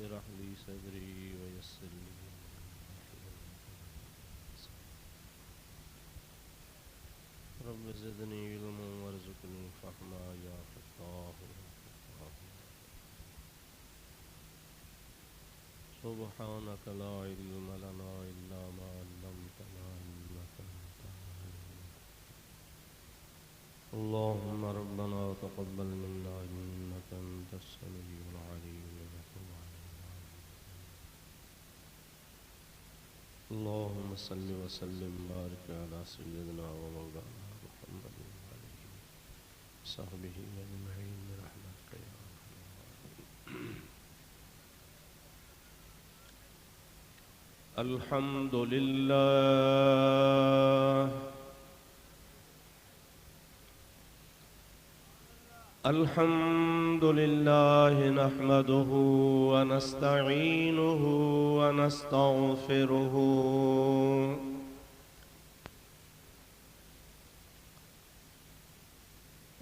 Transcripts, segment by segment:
इश्रह ली सदरी वयस्सिर ली रब्ब ज़िदनी इल्मा वरज़ुक़नी फ़हमा या फ़त्ताह सुब्हानक ला इल्मा लना इल्ला मा अल्लमतना इन्नका अंतल अलीमुल हकीम। अल्लाहुम्मा रब्बना तक़ब्बल मिन्ना इन्नका अंतस समीउल अलीम व तुब अलैना। अल्लाहुम्मा सल्लि व सल्लिम बारिक अला सय्यिदिना व मौलाना मुहम्मद व आलिहि व सहबिहि अजमईन बिरहमतिका या अरहमर राहिमीन। अल्हम्दुलिल्लाह नहमदुहु व नस्तईनुहु व नस्तगफिरुहु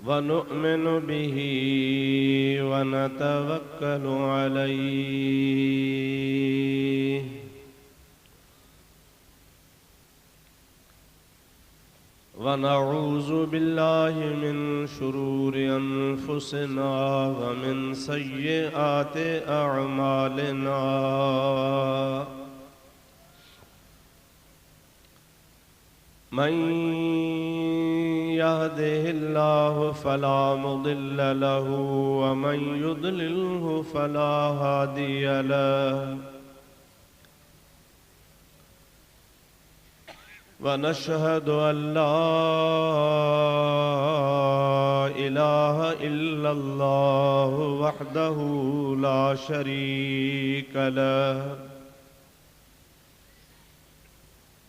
व नु'मिनु बिही व नतवक्कलु अलैहि व नऊज़ु बिल्लाहि मिन शुरूरि अनफुसिना व मिन सय्यिआति अअमालिना। मन यहदिहिल्लाहु फला मुदिल्ल लहु व मन युद्लिल्हु फला हादिय लहु। व नशहदु अल्ला इलाहा इल्लल्लाह वहदहु ला शरीक लह।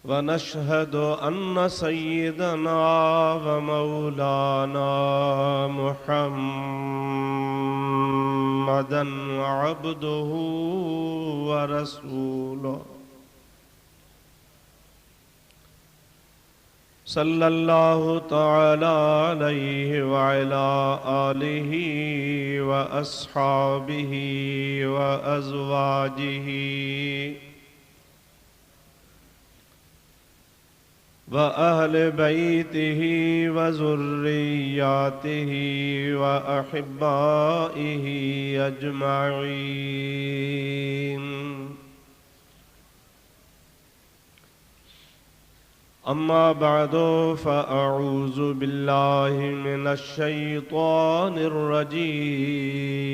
व नशहदु अन्न सय्यदना व मौलाना मुहम्मदन अब्दुहु व रसूलुहु सल्लल्लाहु तआला अलैहि व अला आलिहि व अस्हाबिहि व अज़वाजिहि व अहले बैतिहि व ज़ुर्रिय्यातिहि व अहिब्बाइहि अजमईन। अम्मा बअदु फ़अऊज़ु बिल्लाहि मिनश शैतानिर रजीम।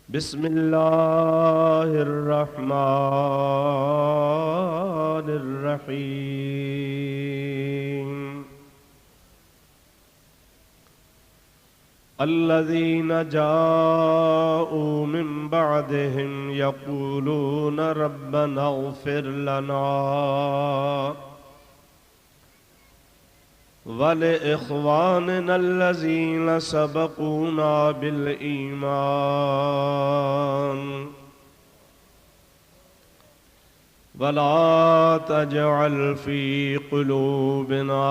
बिस्मिल्लाहिर रहमानिर रहीम। अल्लज़ीना जाऊ मिन बअदिहिम यक़ूलून रब्बना इग़फ़िर लना व लिइख़वानिना अल्लज़ीना सबक़ूना बिल ईमान वला तजअल फ़ी क़ुलूबिना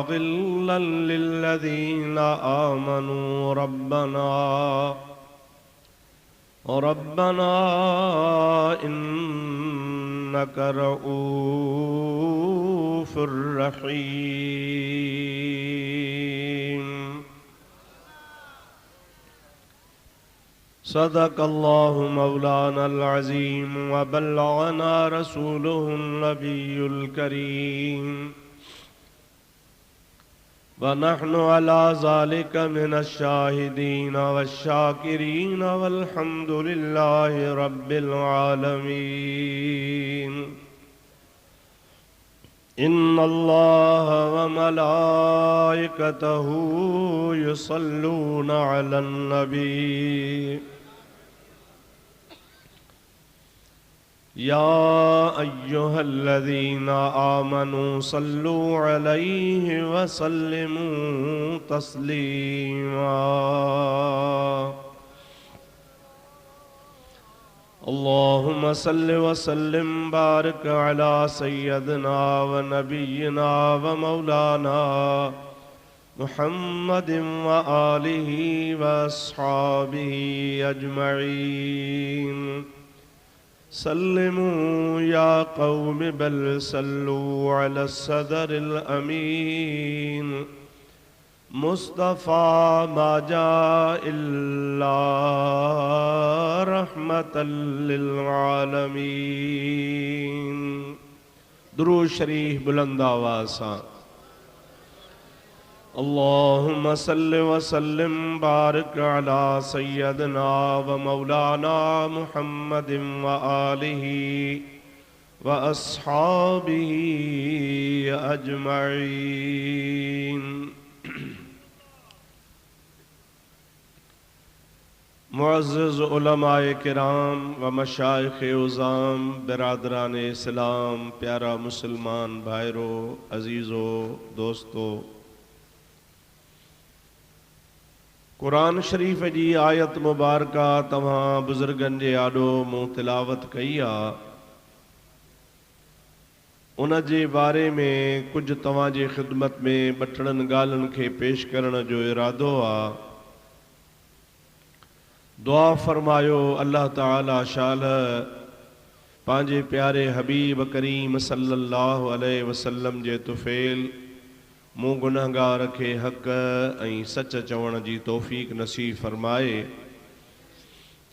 ग़िल्लन लिल्लज़ीना आमनू रब्बना इन्नका रऊफ़ुर रहीम। सदक़ल्लाहु मौलानल अज़ीम व बल्लगना रसूलुहुन नबियुल करीम व नहनु अला ज़ालिका मिनश शाहिदीन वश्शाकिरीन वल्हम्दुलिल्लाहि रब्बिल आलमीन। इन्नल्लाह व मलाइकतहु युसल्लूना अलन नबी या अय्युहल्लज़ीना आमनू सल्लू अलैहि व सल्लिमू तस्लीमा। अल्लाहुम्मा सल्लि व सल्लिम बारिक अला सय्यदिना व नबिय्यिना व मौलाना मुहम्मदिन व आलिहि व अस्हाबिहि अजमईन। सल्लिमू या कौम बल सल्लू अला सदरिल अमीन। मुस्तफ़ा माजा इल्ला रहमतल लिल आलमीन। दुरूद शरीफ बुलंद आवाज़ सां। अल्लाहुम्मा सल्लि व सल्लिम बारिक अला सय्यदना व मौलाना मुहम्मदिन व आलिहि व अस्हाबिहि अजमईन। मुअज़्ज़ज़ उलमाए किराम व मशाइख़ उज़ाम, बिरादरान इस्लाम, प्यारा मुसलमान भाइरो, अजीज़ो, दोस्तो, कुरान शरीफ़ जी आयत मुबारका तव्हां बुज़ुर्गनि जे आॾो मूं तिलावत कई आहे। उन जे बारे में कुछ तव्हांजे ख़िदमत में ॿ-3 ॻाल्हियुनि खे पेश करण जो इरादो आहे। दुआ फरमायो अल्लाह ताला शाल पंहिंजे प्यारे हबीब करीम सल्लल्लाहु अलैहि वसल्लम जे तुफ़ैल मूं गुनहगार खे हक़ ऐं सच चवण जी तौफ़ीक़ नसीब फरमाए।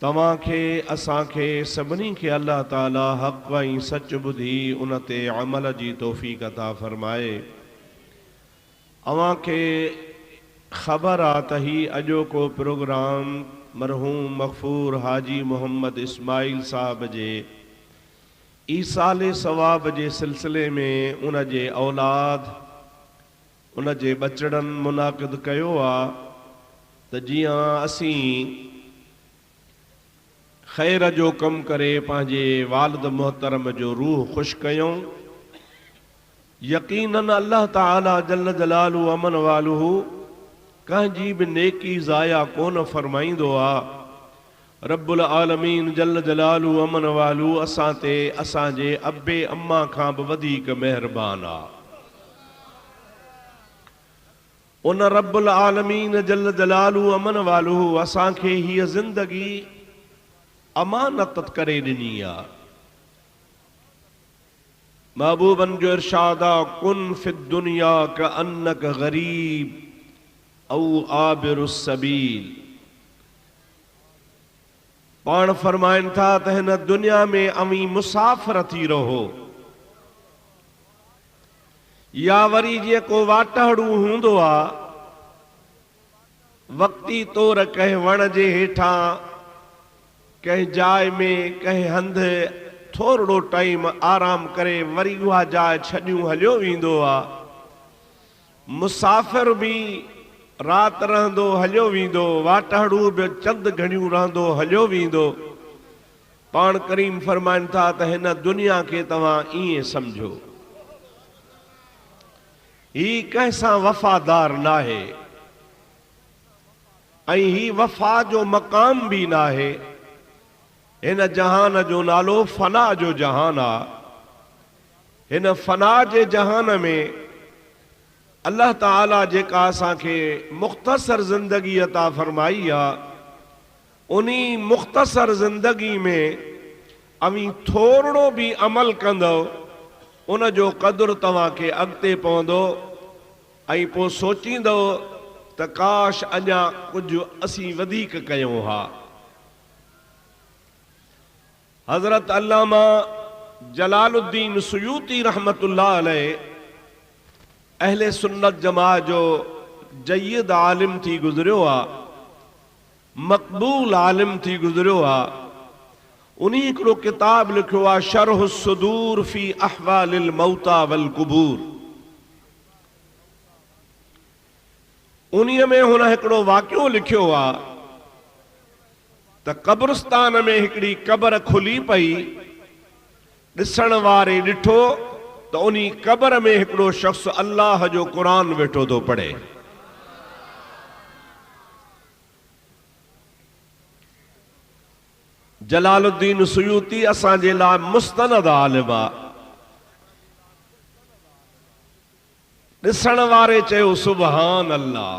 तव्हांखे असांखे सभिनी खे अल्लाह ताला हक़ ऐं सच ॿुधी उन ते अमल जी तौफ़ीक़ अता फरमाए। अव्हांखे ख़बर आहे त ही अॼोको प्रोग्राम मरहूम मग़फ़ूर हाजी मोहम्मद इस्माइल साहब जे ईसाले सवाब जे सिलसिले में उन जे औलाद उन जे बचड़नि मुनाक़िद कयो आहे त जीअं असीं ख़ैर जो कमु करे पंहिंजे वालिद मोहतरम जो रूह ख़ुशि कयूं। यकीनन अल्लाह ताला जल्ल जलालु अमन वालुहु कंहिंजी बि नेकी ज़ाया कोन फरमाईंदो आहे। रब्बुल आलमीन जल्ल जलालु अमन वालू असां ते असांजे अबे अम्मा खां बि वधीक महिरबान आहे। उन रब्बुल आलमीन जल्ल जलालु अमन वालू असांखे हीअ ज़िंदगी अमानत करे ॾिनी आहे। महबूबन जो इरशाद आहे, कुन फिद दुनिया का अन्नक गरीब औ आबिरुस सबील। पाण फरमाइनि था त हिन दुनिया में अवी मुसाफ़िर थी रहो, या वरी जीअं को वाटहड़ू हूंदो आहे वक्ती तौर कंहिं वण जे हेठां कंहिं जाइ में कंहिं हंधि थोरो टाइम आराम करे वरी उहा जाइ छॾियूं हलियो वेंदो आहे। मुसाफ़िर बि राति रहंदो हलियो वेंदो, वाटहड़ू बि चंद घड़ियूं रहंदो हलियो वेंदो। पाण करीम फरमाइनि था त हिन दुनिया खे तव्हां ईअं सम्झो, ही कंहिंसां वफ़ादार नाहे ऐं ही वफ़ा जो मक़ाम बि नाहे। हिन जहान जो नालो फ़ना जो जहान आहे। हिन फ़ना जे जहान में अल्लाह ताला जेका असांखे मुख़्तसर ज़िंदगी अता फरमाई आहे, उन्ही मुख़्तसर ज़िंदगी में अवी थोरो बि अमल कंदो उन जो क़दुरु तव्हांखे अॻिते पवंदो ऐं पोइ सोचींदो त काश अञा कुझु असीं वधीक कयूं हा। हज़रत अल्लामा जलालुद्दीन सुयूती रहमतुल्लाह अलैह अहले सुन्नत जमात जो जय्यद आलिम थी गुज़रियो आहे, मक़बूल आलिम थी गुज़रियो आहे। उन्हीं हिकिड़ो किताब लिखियो आहे शरह सुदूर फी अहवालिल मौता वल कुबूर। उन्हीं में हुन हिकिड़ो वाक़ियो लिखियो आहे त कब्रिस्तान में हिकिड़ी कबर खुली पई, ॾिसण वारे ॾिठो त उन्हीं कबर में हिकिड़ो शख़्स अल्लाह जो क़ुरान वेठो थो पढ़े। जलालुद्दीन सुयूती असांजे लाइ मुस्तनद आलिम आहे। ॾिसण वारे चयो सुभान अल्लाह।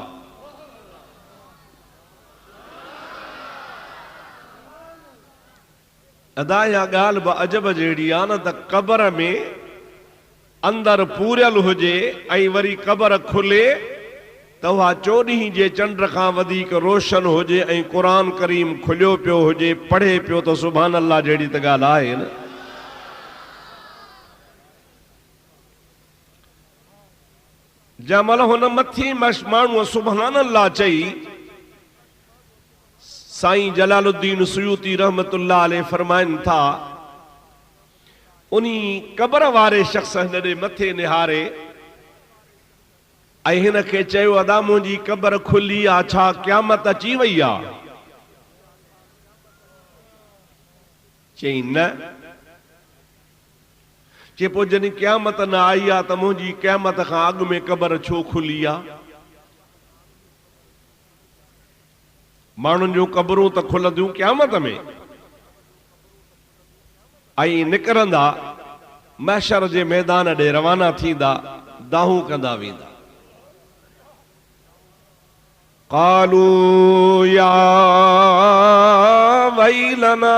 अदा या ॻाल्हि बि अजब जहिड़ी आहे न त क़बर में अंदर पूरियल हुजे ऐं वरी क़बर खुले त उहा 14 जे चंड खां वधीक रोशन हुजे ऐं क़ुरान करीम खुलियो पियो हुजे, पढ़े पियो त सुभान अल्लाह जहिड़ी त ॻाल्हि आहे न। जंहिं महिल हुन मथी माण्हूअ सुभान अल्लाह चई, साईं जलालुद्दीन सुयूती रहमतुल्लाह अलैह फरमाइनि था, उनी क़बर वारे शख्स हिन ॾे मथे निहारे ऐं हिन खे चयो, अदा मुंहिंजी क़बर खुली आहे, छा क़यामत अची वई आहे? चई न। चए पोइ जॾहिं क़यामत न आई आहे त मुंहिंजी क़यामत खां अॻु में क़बर छो खुली आहे? माण्हुनि जूं क़बरूं त खुलंदियूं क़यामत में, ऐं निकिरंदा महशर जे मैदान ॾे रवाना थींदा, दाहूं कंदा वेंदा। क़ालू या वैलना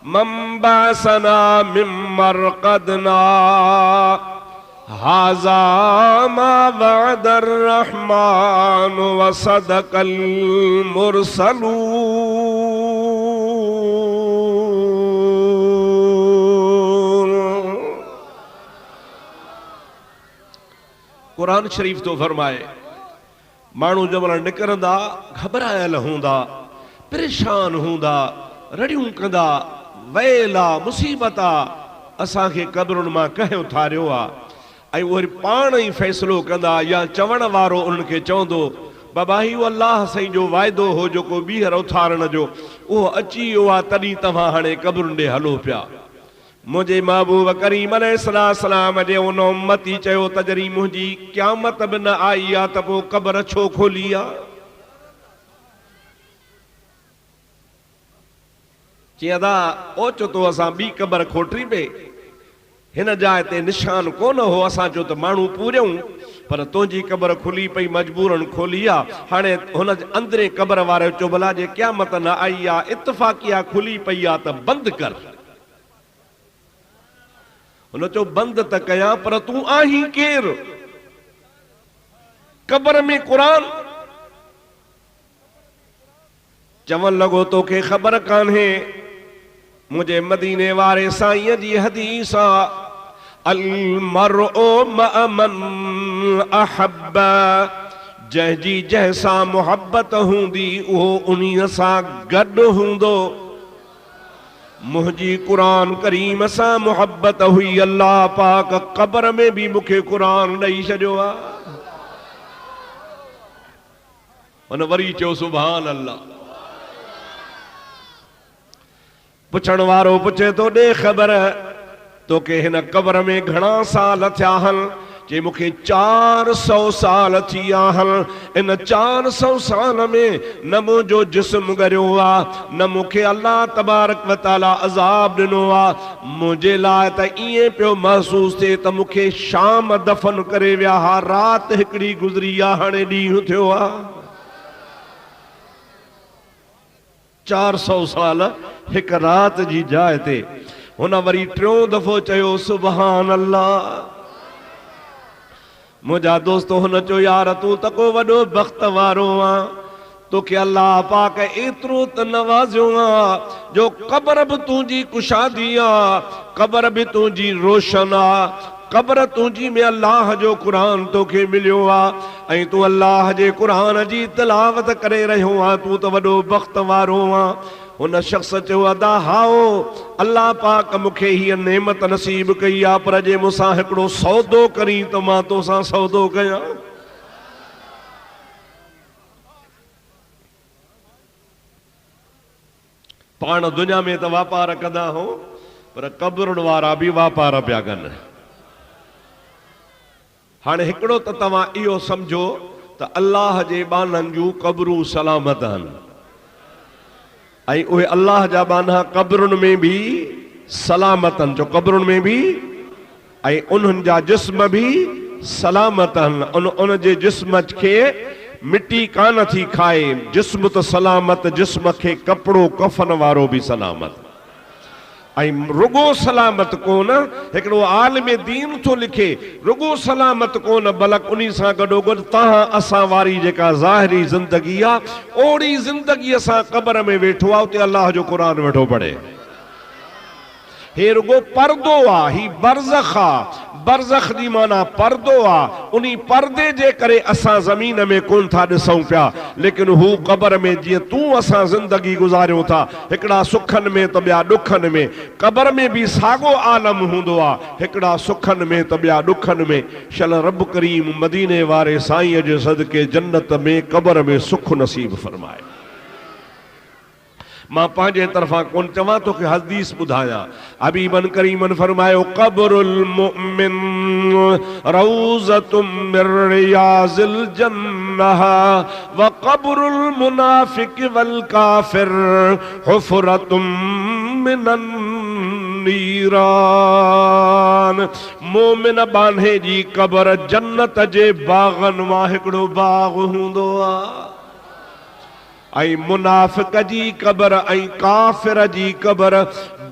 मम बअसना मिन मरक़दना हाज़ा मा वअदर रहमान व सदक़ल मुरसलून। कुरान शरीफ तो फरमाए, माण्हू जंहिं निकिरंदा घबरायल हूंदा, परेशान हूंदा, रड़ियूं कंदा, वैला मुसीबत आहे, असांखे क़बरुनि मां कंहिं उथारियो आहे। ऐं उहे पाण ई फ़ैसिलो कंदा, या चवण वारो उन्हनि खे चवंदो, बाबा ही अल्लाह साईं जो वाइदो हो जेको ॿीहर उथारण जो, उहो अची वियो आहे, तॾहिं तव्हां हाणे क़बरुनि ॾे हलो पिया। मुंहिंजे महबूब करीम अलैहिस्सलाम जे उन उम्मती चयो त जॾहिं मुंहिंजी क़यामत बि न आई आहे त पोइ क़बर छो खोली आहे? चई अदा ओचो तो असां ॿी क़बर खोटरी पे, हिन जाइ ते निशान कोन हो, असां चयो त माण्हू पूरियूं, पर तुंहिंजी क़बर खुली पई, मजबूरन खोली आहे। हाणे हुन अंदरे क़बर वारे चयो भला जे क़यामत न आई आहे, इत्तफ़ाक़िया खुली पई आहे त बंदि कर। हुन चयो बंदि त कयां, पर तूं आहीं केरु? क़बर में क़ुरान चवण लॻो तोखे ख़बर कान्हे, मुझे मदीने वारे साईं जी हदीस आहे, अल मरउ मअ मन अहब, जंहिंजी जंहिंसां मुहब्बत हूंदी उहो उन्हीअ सां गॾु हूंदो। मुंहिंजी क़ुरान करीम सां मुहब्बत हुई, अल्लाह पाक क़बर में भी मूंखे क़ुरान ॾेई छॾियो आहे। हुन वरी चयो सुभान अल्लाह। पुछण वारो पुछे तो ॾे ख़बर, तोखे हिन क़बर में घणा साल थिया आहिनि? जे मूंखे 400 साल थी विया आहिनि। इन 400 साल में न मुंहिंजो जिस्म ॻरियो आहे, न मूंखे अल्लाह तबारक व तआला अज़ाब ॾिनो आहे। मुंहिंजे लाइ त ईअं पियो महसूस थिए त मूंखे शाम दफ़न करे विया हा, राति हिकिड़ी गुज़री आहे, हाणे ॾींहुं थियो आहे। 400 साल हिक राति जी जाइ ते। हुन वरी टियों दफ़ो चयो सुभान अल्लाह। मुंहिंजा दोस्तो हुन चयो यार तूं त को वॾो बख़्त वारो आहे, तोखे अल्लाह पाक एतिरो त नवाज़ियो आहे जो क़बर बि तुंहिंजी कुशादी आहे, क़बर बि तुंहिंजी रोशन आहे, क़बर तुंहिंजी में अल्लाह जो क़ुरान तोखे मिलियो आहे ऐं तूं अल्लाह जे क़ुरान जी तिलावत करे रहियो आहे, तूं त वॾो बख़्त वारो आहे। हुन शख्स चयो अदा हाओ, अल्लाह पाक मूंखे हीअ नेमत नसीब कई आहे, पर जे मूंसां हिकिड़ो सौदो करी त मां तोसां सौदो कयां। पाण दुनिया में त वापार कंदा हो, पर क़बरुनि वारा बि वापार पिया कनि। हाणे हिकिड़ो त तव्हां इहो सम्झो त अल्लाह जे बाननि जूं क़बरूं सलामत आहिनि ऐं उहे अल्लाह जा बाना क़बरुनि में भी सलामत आहिनि, जो क़बरुनि में भी, ऐं उन्हनि जा जिस्म भी सलामत उन जे जिस्म के मिट्टी कान थी खाए। जिस्म तो सलामत, जिस्म के कपड़ो कफन वारो भी सलामत। रुगो सलामत कोन, हिकिड़ो आलिम दीन तो लिखे रुगो सलामत कोन, बल्कि उन्हीं सां गॾोगॾु तव्हां असां वारी जेका ज़ाहिरी ज़िंदगी आहे ओड़ी ज़िंदगी असां क़ब्र में वेठो आहे, उते अल्लाह जो क़ुरान वेठो पढ़े। हे रुगो पर्दो आहे, ही बरज़ख आहे। बरज़ख जी माना पर्दो आहे। उन्हीं पर्दे जे करे असां ज़मीन में कोन था ॾिसूं पिया, लेकिन हू क़ब्र में जीअं तूं असां ज़िंदगी गुज़ारियूं था, हिकिड़ा सुखनि में त ॿिया ॾुखनि में। क़ब्र में भी साॻियो आलम हूंदो आहे, हिकिड़ा सुखनि में त ॿिया ॾुखनि में। शल रब करीम मदीने वारे साईं जे सदके जन्नत में क़ब्र में सुख नसीब फरमाए। मां पंहिंजे तरफ़ां कोन चवां तो कि हदीस ॿुधायां। हबीबन करीमन फरमायो क़ब्रुल मुमिन रौज़तुम मिर रियाज़िल जन्नह व क़ब्रुल मुनाफिक वल काफिर हुफ़रतुम मिनन नीरान। मोमिन बान्हे जी क़ब्र जन्नत जे बाग़न मां हिकिड़ो बाग़ हूंदो आहे। मुनाफ़िक जी क़ब्र काफ़िर जी क़ब्र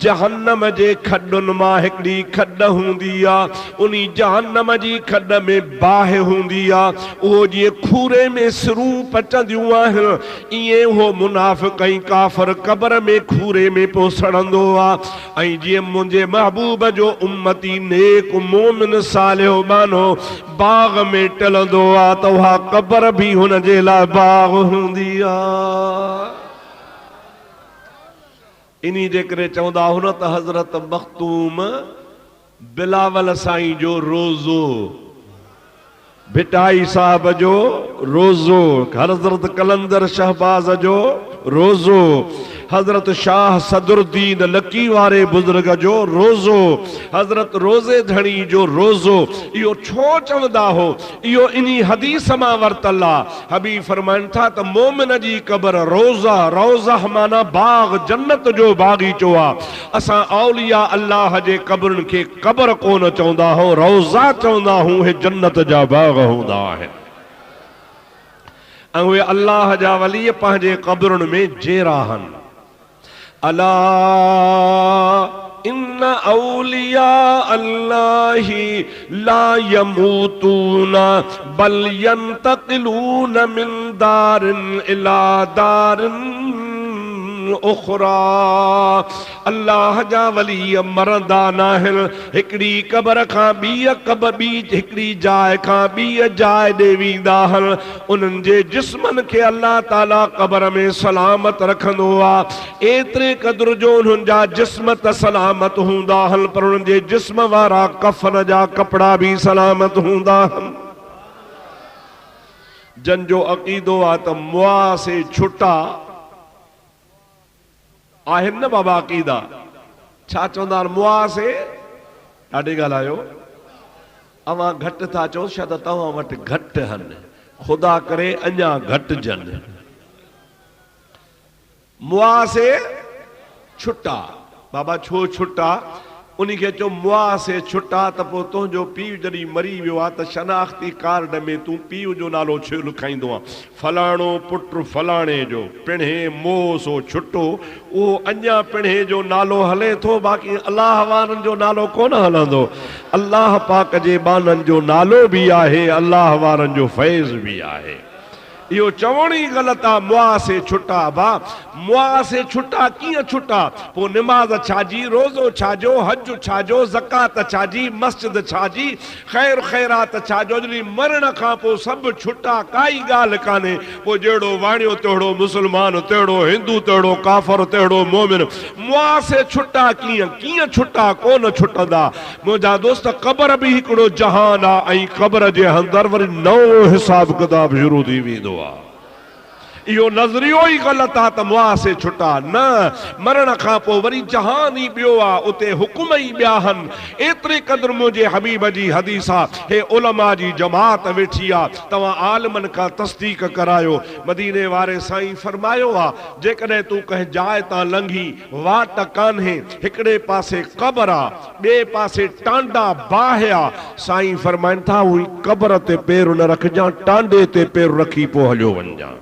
जहन्नम जे खॾुनि मां हिकिड़ी खॾ हूंदी आहे। उन्हीं जहन्नम जी खॾ में बाहि हूंदी आहे। उहो जीअं खूरे में सिरूं पचंदियूं आहिनि, ईअं उहो मुनाफ़िक काफ़िर क़ब्र में खूरे में पियो सड़ंदो आहे। जीअं मुंहिंजे महबूब जो उम्मती नेक मोमिन सालिहो बानो बाग़ में टलंदो आहे, त उहा क़ब्र भी हुन जे लाइ बाग़ हूंदी आहे। इन्हीं जे करे चवंदा हुन त हज़रत मख़तूम बिलावल साईं जो रोज़ो, भिटाई साहब जो रोज़ो, हज़रत कलंदर शहबाज जो रोज़ो, हज़रत शाह सदरुद्दीन लकी वारे बुज़ुर्ग जो रोज़ो, हज़रत रोज़े धणी जो रोज़ो। इहो छो चवंदा हो? इहो इन्हीं हदीस मां वरतल आहे। हबीब फरमाइनि था त मोमिन जी क़ब्र रोज़ा, रोज़ा माना बाग़, जन्नत जो बाग़ीचो आहे। असां औलिया अल्लाह जे क़ब्रनि खे क़ब्र कोन चवंदा हो, रोज़ा चवंदा हूं। हे जन्नत जा बाग़ हूंदा आहिनि। उहे अल्लाह जा वली पंहिंजे क़ब्रुनि में जेरा आहिनि। अला इन्न औलिया अल्लाही ला यमूतून बल यंतकिलून मिन दारिन इला दारिन उखरा। अल्लाह जा वली मरंदा नाहिनि, हिकिड़ी क़ब्र खां ॿी क़ब्र, हिकिड़ी जाइ खां ॿी जाइ ॾे वेंदा आहिनि। उन्हनि जे जिस्मनि खे अल्लाह ताला क़ब्र में सलामत रखंदो आहे। एतिरे क़द्र जो उन्हनि जा जिस्म त सलामत हूंदा आहिनि, पर उन्हनि जे जिस्म वारा कफ़न जा कपिड़ा भी सलामत हूंदा आहिनि। जन जो अक़ीदो आहे त मुआ से छुटा आहिनि न बाबा अक़ीदा, छा चवंदा आहिनि मुआ से? ॾाढी ॻाल्हायो, अवां घटि था चओ, शायदि तव्हां वटि घटि आहिनि, ख़ुदा करे अञा घटिजनि। मुआ से छुटा, बाबा छो छुटा? उन्हीं खे चओ मुआ से छुटा, त पोइ तुंहिंजो पीउ जॾहिं मरी वियो आहे त शनाख्ती कार्ड में तूं पीउ जो नालो छो लिखाईंदो आहे? फलाणो पुटु फलाणे जो पिणे मोह सो छुटो। उहो अञा पिणे जो नालो हले थो, बाक़ी अल्लाह वारनि जो नालो कोन हलंदो। अल्लाह पाक जे बाननि जो नालो भी आहे, अल्लाह वारनि जो फैज़ भी आहे। इहो चवण ई ग़लति आहे। मुआ से छुटा, बा मुआ से छुटा कीअं छुटा? पोइ निमाज़ छाजी, रोज़ो छाजो, हज छाजो, ज़कात छाजी, मस्जिद छाजी, ख़ैर ख़ैरात छाजो? जॾहिं मरण खां पोइ सभु छुटा, काई ॻाल्हि कान्हे। पोइ जहिड़ो वाणियो तहिड़ो मुस्लमान, तहिड़ो हिंदू, तहिड़ो काफ़र, तहिड़ो मोमिन। मुआ से छुटा कीअं? कीअं छुटा? कोन छुटंदा मुंहिंजा दोस्त। क़ब्र भी हिकिड़ो जहान आहे, ऐं क़ब्र जे अंदरि वरी नओं हिसाब किताब शुरू थी वेंदो आहे। इहो नज़रियो ई ग़लति आहे त मुआसे छुटा न, मरण खां पोइ वरी जहान ई ॿियो आहे, उते हुकुम ई ॿिया आहिनि। एतिरे क़दुरु मुंहिंजे हबीब जी हदीस आहे, हे उलमा जी जमात वेठी आहे, तव्हां आलिमनि खां तस्दीक करायो। मदीने वारे साईं फरमायो आहे, जेकॾहिं तूं कंहिं जाइ तां लंघी, वाट कान्हे, हिकिड़े पासे क़बर आहे, ॿिए पासे टांडा बाहि आहे, साईं फरमाइनि था उही क़बर ते पेर न रखजांइ, टांडे ते पेर रखी पोइ हलियो वञजांइ।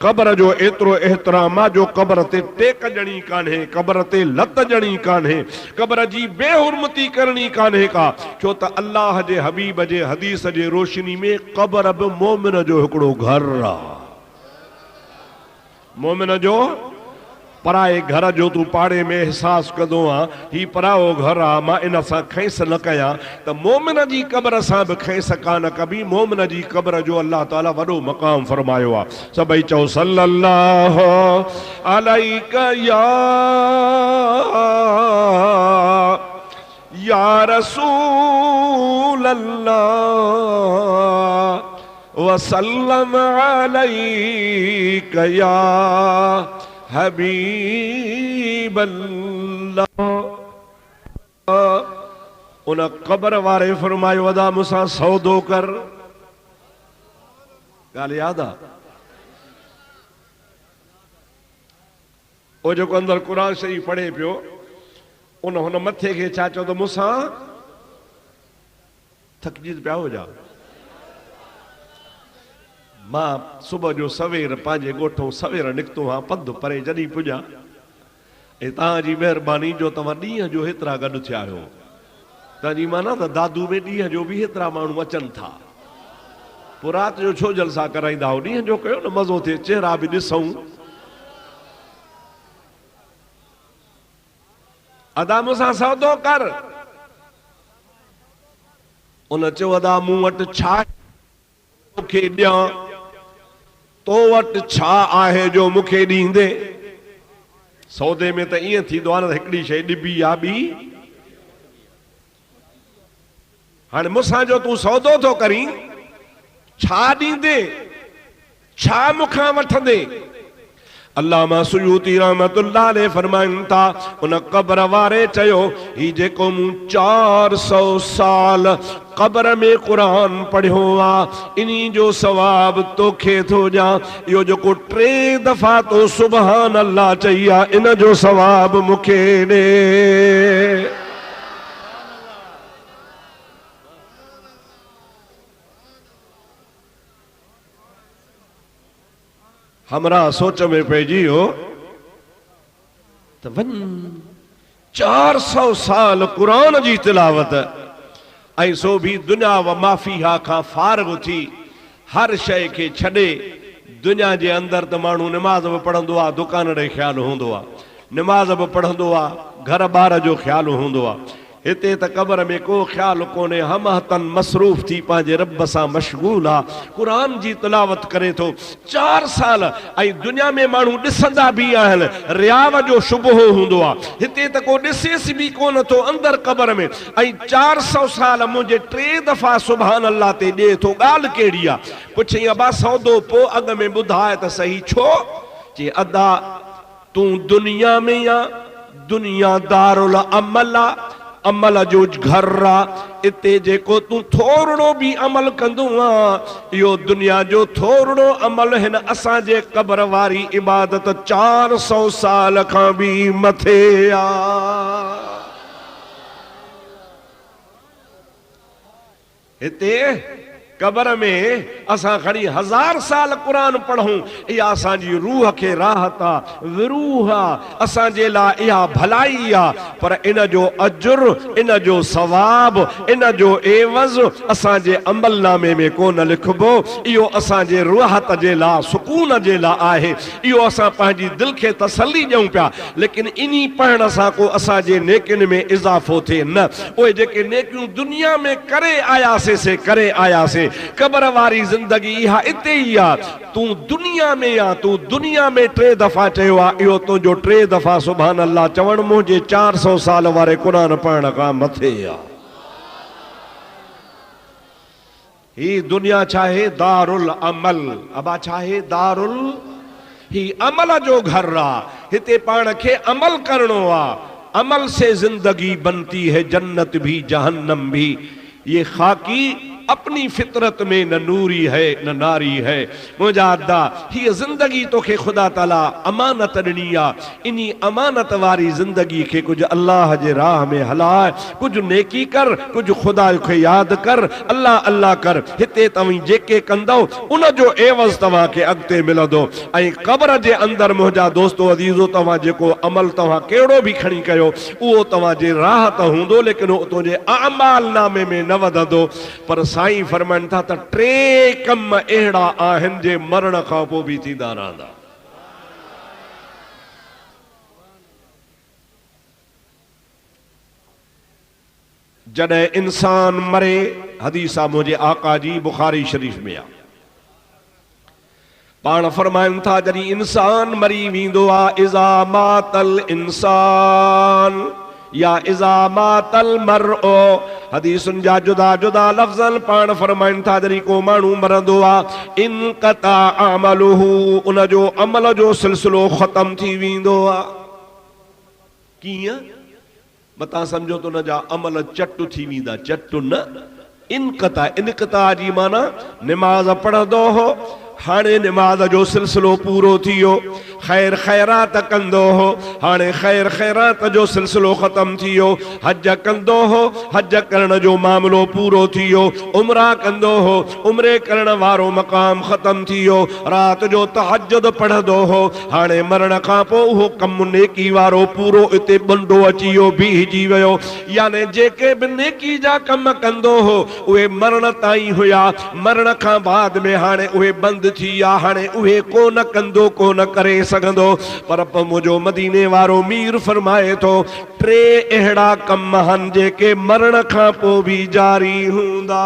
क़बर जो एतिरो एहतराम आहे जो क़बर ते टेक ॾियणी कान्हे, क़बर ते लत ॾियणी कान्हे, क़बर जी बेहुरमती करणी कान्हे का, छो त अल्लाह जे हबीब जे हदीस जे रोशनी में क़बर बि मोमिन जो हिकिड़ो घर आहे। मोमिन जो पराए घर जो तूं पाड़े में एहसास कंदो आहे, ही पराओ घर आहे, मां इन सां खैस न कयां, त मोमिन जी क़बर सां बि खैस कान कबी। मोमिन जी क़बर जो अल्लाह ताला वॾो मक़ाम फरमायो आहे। सभई चओ सल्लल्लाहु अलैका या रसूल अल्लाह वसल्लम अलैका या हबीब अल्लाह। उन क़बर वारे फरमायो, अदा मूंसां सौदो कर। ॻाल्हि यादि आहे? ओ जेको अंदरि क़ुरान शरीफ़ पढ़े पियो, हुन मथे खे छा चओ त मूंसां थकिजी पिया हो जा। मां सुबुह जो सवेर पंहिंजे ॻोठों सवेर निकितो आहियां, पंधु परे जॾहिं पुॼा, ऐं तव्हांजी महिरबानी जो तव्हां ॾींहं जो हेतिरा गॾु थिया आहियो। तव्हांजी माना त दादू में ॾींहं जो बि हेतिरा माण्हू अचनि था। पोइ राति जो छो जलसा कराईंदा हो? ॾींहं जो कयो न, मज़ो थिए, चेहरा बि ॾिसूं। अदा मूंसां सौदो कर। उन चयो, अदा मूं वटि छा मूंखे ॾियां, तो वटि छा आहे जो मूंखे ॾींदे? सौदे में त ईअं थींदो आहे न, हिकिड़ी शइ ॾिबी आहे ॿी। हाणे मूंसां जो तूं सौदो थो करीं, छा ॾींदे, छा मूंखां वठंदे? अल्लामा सुयूती रहमतुल्लाह अलैह फरमाइनि था, उन क़बर वारे चयो, ही जेको मूं 400 साल क़बर में क़ुरान पढ़ियो आहे, इन्ही जो सवाब तोखे थो ॾियां। इहो जेको 3 दफ़ा तो सुभान अल्लाह चई आहे, इन जो सवाब मूंखे ॾे। हमरा सोच में पइजी वियो त वञ 400 साल क़ुरान जी तिलावत, ऐं सो भी दुनिया व माफ़िहा खां फारिग थी, हर शइ खे छॾे। दुनिया जे अंदरि त माण्हू निमाज़ बि पढ़ंदो आहे, दुकान ॾे ख़्यालु हूंदो आहे, निमाज़ बि पढ़ंदो आहे, घर ॿार जो ख़्यालु हूंदो आहे। हिते त क़बर में को ख़्यालु कोन्हे, हम हतन मसरूफ़ थी पंहिंजे रब सां मशगूल आहे, क़ुरान जी तिलावत करे थो 4 साल। ऐं दुनिया में माण्हू ॾिसंदा बि आहिनि, रियाव जो शुबहो हूंदो आहे, हिते त को ॾिसेसि बि कोन थो अंदरि क़बर में। ऐं 400 साल मुंहिंजे 3 दफ़ा सुभान अल्लाह ते ॾिए थो, ॻाल्हि कहिड़ी आहे? पुछई, अबा सौदो पोइ अॻ में ॿुधाए त सही छो? जे अदा तूं दुनिया में या दुनिया दारुल अमल आहे, अमल जो घर आहे। इते जेको तूं थोरो बि अमल कंदो आहे, इहो दुनिया जो थोरो अमल हिन असांजे क़बर वारी इबादत 400 साल खां बि मथे आहे। हिते क़बर में असां खणी 1000 साल क़ुरान पढ़ूं, इहा असांजी रूह खे राहत आहे, विरूह आहे, असांजे लाइ इहा भलाई आहे। पर इन जो अजुर, इन जो सवाब, इन जो एवज़ असांजे अमलनामे में कोन लिखबो। इहो असांजे रूहत जे लाइ, सुकून जे लाइ आहे। इहो असां पंहिंजी दिलि खे तसल्ली ॾियूं पिया, लेकिन इन्ही पढ़ण सां को असांजे नेकियुनि में इज़ाफ़ो थिए न। उहे जेके नेकियूं दुनिया में करे आयासीं से करे आयासीं, क़बर वारी ज़िंदगी इहा इते ई आहे। तूं दुनिया में या तूं दुनिया में 3 दफ़ा चयो आहे, इहो तुंहिंजो 3 दफ़ा सुभान अल्लाह चवण मुंहिंजे 400 साल वारे क़ुरान पढ़ण खां मथे आहे। ही दुनिया चाहे दारुल अमल, अबा चाहे दारुल ही अमल जो घर आ, हिते पाण खे अमल करणो आ। अमल से जिंदगी बनती है जन्नत भी जहन्नम भी। ये खाकी अपनी फितरत में न नूरी है न नारी है। मुजादा ही जिंदगी तो के खुदा ताला अमानत ॾिनी आ। इनी अमानत वारी जिंदगी के कुछ अल्लाह जे राह में हलाए, कुछ नेकी कर, कुछ खुदा के याद कर, अल्लाह अल्लाह कर। हिते तवी जेके कंदो उन जो एवज़ तवा के अगते मिलंदो। ऐं क़ब्र जे अंदर मुंहिंजा दोस्तो अजीजो तवा जेको अमल तवा केड़ो भी खणी कयो उहो तवा जे राह त हूंदो, लेकिन उहो तुंहिंजे अमाल नामे में न वधंदो। पर साईं फरमाइनि था त टे कम अहिड़ा आहिनि जे मरण खां पोइ बि थींदा रहंदा। जॾहिं इंसान मरे, हदीस आहे मुंहिंजे आका जी बुखारी शरीफ में आहे, पाण फरमाइनि था जॾहिं इंसान मरी वेंदो आहे, इज़ा मातल इंसान या इज़ा मातल मरओ, हदीसुनि जा जुदा जुदा लफ़्ज़न पाण फरमाइनि था जॾहिं को माण्हू मरंदो आहे, इनक़ता अमलुहु, उन जो अमल जो सिलसिलो ख़त्म थी वेंदो आहे। कीअं? मता समझो तो न जा अमल चट थी वेंदा, चट न। इनक़ता, इनक़ता जी माना निमाज़ पढ़ंदो हो, हाणे निमाज़ जो सिलसिलो पूरो थी वियो। ख़ैर ख़ैरात कंदो हो, हाणे ख़ैर ख़ैरात जो सिलसिलो ख़त्म थी वियो। हज कंदो हो, हज करण जो मामलो पूरो थी वियो। उमरा कंदो हो, उमरे करण वारो मक़ाम ख़त्म थी वियो। रात जो तहज्जुद पढ़ंदो हो, हाणे मरण खां पोइ उहो कमु नेकी वारो पूरो इते बंडो अची वियो, बीहजी वियो। याने जेके बि नेकी जा कम कंदो हो उहे मरण ताईं हुया, मरण खां बाद में हाणे उहे बंदि थी विया, हाणे उहे कोन कंदो, कोन करे सघंदो। पर मुंहिंजो मदीने वारो मीर फरमाए थो टे अहिड़ा कम आहिनि जेके मरण खां पोइ बि जारी हूंदा।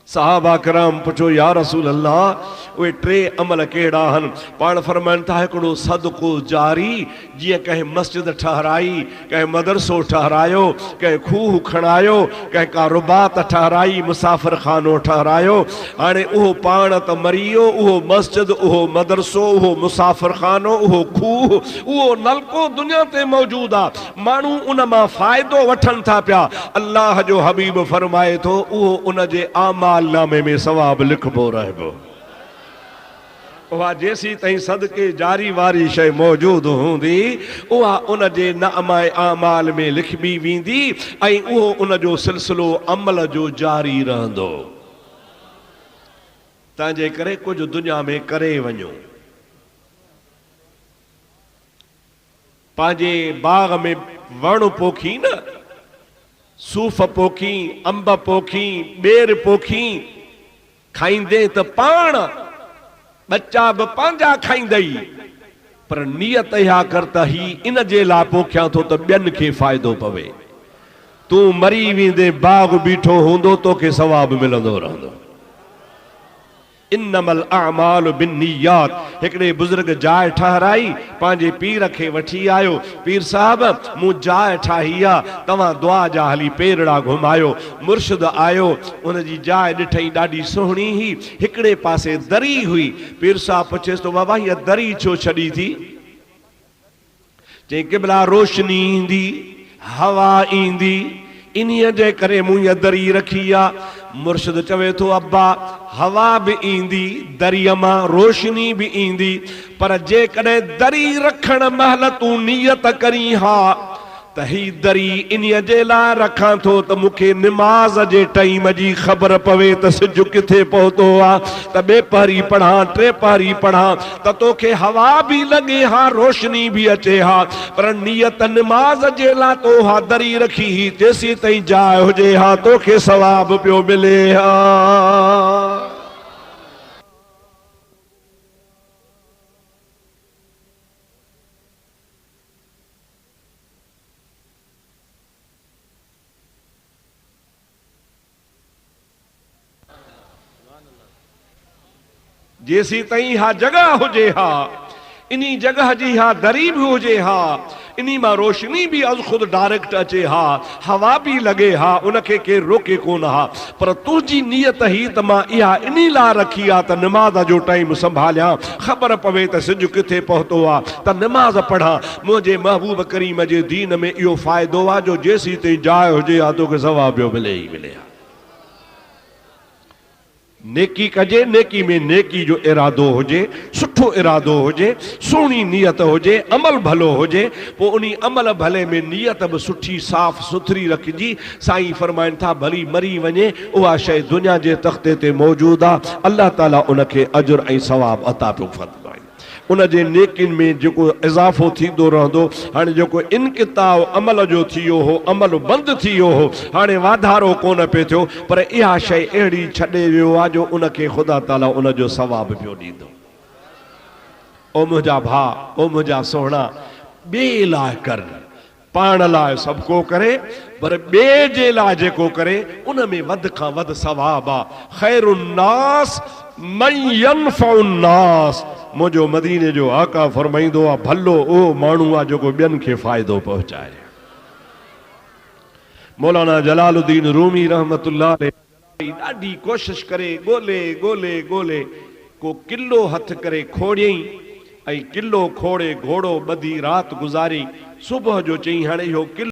सहाबा कराम पुछो या रसूल अल्लाह उहे टे अमल कहिड़ा आहिनि? पाण फरमाइनि था हिकिड़ो सदको जारी, जीअं कंहिं मस्जिद ठहराई, कंहिं मदरसो ठहरायो, कंहिं खूह खणायो, कंहिं कारोबात ठहराई, मुसाफ़िर खानो ठहरायो। हाणे उहो पाण त मरी वियो, उहो मस्जिद, उहो मदरसो, उहो मुसाफ़िर खानो, उहो खूह, उहो नलको दुनिया ते मौजूद आहे, माण्हू उन मां फ़ाइदो वठनि था पिया। अल्लाह जो हबीब फरमाए थो उहो उन जे आमाल नामे में सवाब लिखबो रहबो। उहा जेसी ताईं सदके जारी वारी शइ मौजूद हूंदी उहा उन जे नामाए आमाल में लिखबी वेंदी ऐं उहो उन जो सिलसिलो अमल जो जारी रहंदो। तंहिंजे करे कुझु दुनिया में करे वञो। पंहिंजे बाग में वण पोखी न, सूफ़ पोखी, अंब पोखी, ॿेर पोखी, खाईंदे त पाण बच्चा बि पंहिंजा खाईंदई, पर नियत इहा कर त ही इन जे लाइ पोखियां थो त ॿियनि खे फ़ाइदो पवे। तूं मरी वेंदे बाग बीठो हूंदो तोखे सवाब मिलंदो रहंदो। इन्नमल अअमालु बिन्नियात। हिकिड़े बुज़ुर्ग जाइ ठहराई, पंहिंजे पीर खे वठी आयो, पीर साहब मूं जाइ ठाही आहे, तव्हां दुआ जा हली पेरड़ा घुमायो। मुर्शिद आयो, उनजी जाइ ॾिठई ॾाढी सुहिणी हुई, हिकिड़े पासे दरी हुई। पीर साहब पुछेसि तो बाबा हीअ दरी छो छॾी थी? चई क़िबला रोशनी ईंदी, हवा ईंदी, इन्हीअ जे करे मूं हीअ दरी रखी आहे। मुर्शिद चवे थो अब्बा हवा भी ईंदी, दरीअ मां रोशनी भी ईंदी, पर जेकॾहिं दरी रखण महिल तूं नियत करी हा त ही दरी इन्हीअ जे लाइ रखां थो त मूंखे निमाज़ जे टाइम जी ख़बर पवे त सिज किथे पहुतो आहे, त ॿिए पहरी पढ़ां, टे पहरी पढ़ां, त तोखे हवा भी लॻे हा, रोशनी भी अचे हा, पर नियत निमाज़ जे लाइ तो हा दरी रखी ही, जेसी ताईं जाइ हुजे हा तोखे सवाब पियो मिले हा। जेसी ताईं हा जगह हुजे हा, इन्ही जगह जी हा दरी भी हुजे हा, इन्हीं मां रोशनी भी अज खुद डायरेक्ट अचे हा, हवा भी लगे हा, उनके के रोके कोन हा, पर तुझी नियत ही त मां इहा इन्हीं ला रखी आ त नमाज जो टाइम संभालिया, खबर पवे त सिज किथे पहुतो आ त नमाज पढ़ा। मुझे महबूब करीम जे दीन में इहो फ़ाइदो आ जो जेसी ते जाय हुजे आ तोखे सवाब पियो मिले ही मिले। नेकी कजे, नेकी में नेकी जो इरादो हुजे, सुठो इरादो हुजे, सुहिणी नियत हुजे, अमल भलो हुजे, पोइ उन अमल भले में नियत भी सुठी साफ़ सुथरी रखिजी। साईं फरमाइनि था भली मरी वञे उहा शइ दुनिया जे तख़्ते ते मौजूद आहे, अल्लाह ताला उनखे अजुर ऐं सवाब अता पियो फरमाए। उन जे नेकिन में जो इज़ाफ़ो थींदो रहंदो। हाणे जेको इनकिताब अमल जो थियो हो, अमल बंदि थी वियो हो, हाणे वाधारो कोन पियो थियो, पर इहा शइ अहिड़ी छॾे वियो आहे जो उनखे ख़ुदा ताला उन जो सवाब पियो ॾींदो। ओ मुंहिंजा भाउ, ओ मुंहिंजा सोहणा, ॿिए लाइ कर, पाण लाइ सभु को करे, पर ॿिए जे लाइ जेको करे उन में वध खां वधि सवाब आहे। ख़ैरुन्नास मन यनफ़उन्नास, मुझो मदीने जो आका फरमाइंदो आहे भलो ओ माण्हू आहे जेको ॿियनि खे फ़ाइदो पहुचाए। मौलाना जलालुद्दीन रूमी रहमतुल्लाह अलैहि ॾाढी कोशिश करे ॻोल्हे ॻोल्हे ॻोल्हे को किलो हथ करे खोड़ियईं ऐं किलो खोड़े घोड़ो ॿधी राति गुज़ारी। सुबुह जो चई हाणे इहो किलो